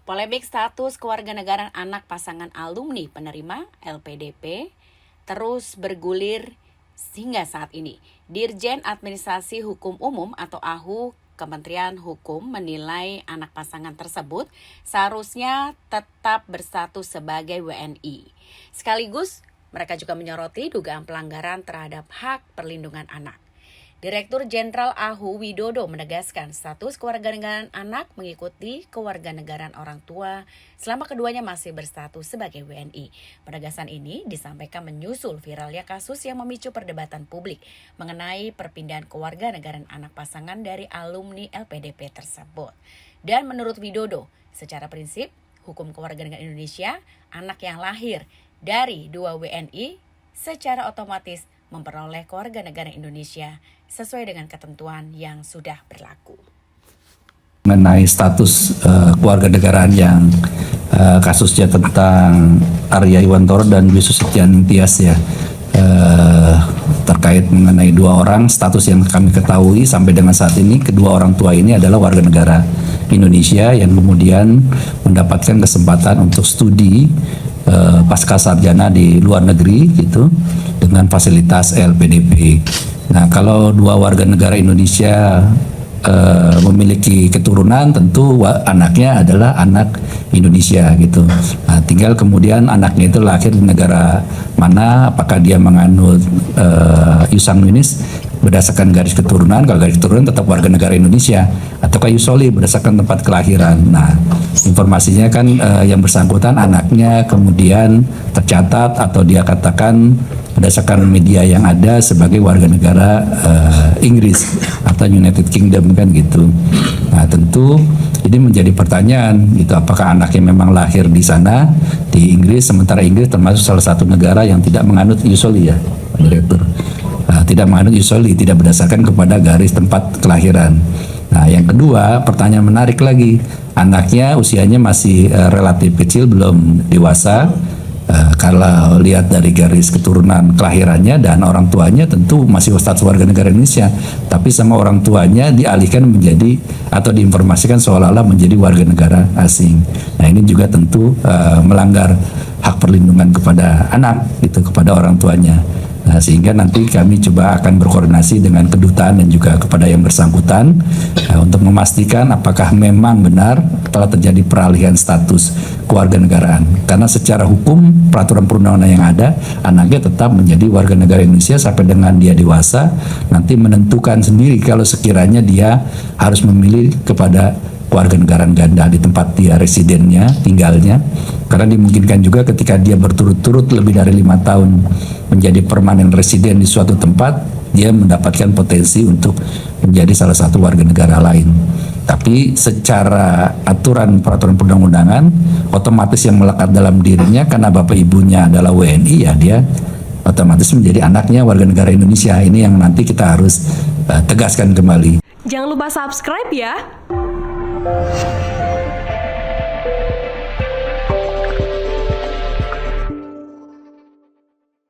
Polemik status kewarganegaraan anak pasangan alumni penerima LPDP terus bergulir hingga saat ini. Dirjen Administrasi Hukum Umum atau AHU Kementerian Hukum menilai anak pasangan tersebut seharusnya tetap berstatus sebagai WNI. Sekaligus mereka juga menyoroti dugaan pelanggaran terhadap hak perlindungan anak. Direktur Jenderal AHU Widodo menegaskan status kewarganegaraan anak mengikuti kewarganegaraan orang tua selama keduanya masih berstatus sebagai WNI. Penegasan ini disampaikan menyusul viralnya kasus yang memicu perdebatan publik mengenai perpindahan kewarganegaraan anak pasangan dari alumni LPDP tersebut. Dan menurut Widodo, secara prinsip hukum kewarganegaraan Indonesia, anak yang lahir dari dua WNI secara otomatis memperoleh kewarganegaraan Indonesia sesuai dengan ketentuan yang sudah berlaku. Mengenai status kewarganegaraan yang kasusnya tentang Arya Iwantoro dan Dwi Susetyan Tias ya, terkait mengenai dua orang, status yang kami ketahui sampai dengan saat ini kedua orang tua ini adalah warga negara Indonesia yang kemudian mendapatkan kesempatan untuk studi pasca sarjana di luar negeri gitu dengan fasilitas LPDP. Nah, kalau dua warga negara Indonesia memiliki keturunan, tentu anaknya adalah anak Indonesia gitu. Nah, tinggal kemudian anaknya itu lahir di negara mana, apakah dia menganut ius sanguinis berdasarkan garis keturunan, kalau garis keturunan tetap warga negara Indonesia, ataukah ius soli berdasarkan tempat kelahiran. Nah, informasinya kan yang bersangkutan anaknya kemudian tercatat atau dia katakan berdasarkan media yang ada sebagai warga negara Inggris atau United Kingdom kan gitu. Nah, tentu ini menjadi pertanyaan gitu, apakah anaknya memang lahir di sana di Inggris, sementara Inggris termasuk salah satu negara yang tidak menganut ius soli ya, Pak Direktur. Tidak menganut ius soli, tidak berdasarkan kepada garis tempat kelahiran. Nah, yang kedua, pertanyaan menarik lagi, anaknya usianya masih relatif kecil, belum dewasa. Kalau lihat dari garis keturunan kelahirannya dan orang tuanya tentu masih status warga negara Indonesia, tapi sama orang tuanya dialihkan menjadi atau diinformasikan seolah-olah menjadi warga negara asing. Nah, ini juga tentu melanggar hak perlindungan kepada anak gitu, kepada orang tuanya. Nah, sehingga nanti kami coba akan berkoordinasi dengan kedutaan dan juga kepada yang bersangkutan untuk memastikan apakah memang benar telah terjadi peralihan status kewarganegaraan. Karena secara hukum peraturan perundangan yang ada, anaknya tetap menjadi warga negara Indonesia sampai dengan dia dewasa, nanti menentukan sendiri kalau sekiranya dia harus memilih kepada kewarganegaraan ganda di tempat dia residennya, tinggalnya, karena dimungkinkan juga ketika dia berturut-turut lebih dari 5 tahun menjadi permanen residen di suatu tempat, dia mendapatkan potensi untuk menjadi salah satu warga negara lain. Tapi secara aturan peraturan perundang-undangan, otomatis yang melekat dalam dirinya karena bapak ibunya adalah WNI, ya dia otomatis menjadi anaknya warga negara Indonesia. Ini yang nanti kita harus tegaskan kembali. Jangan lupa subscribe ya.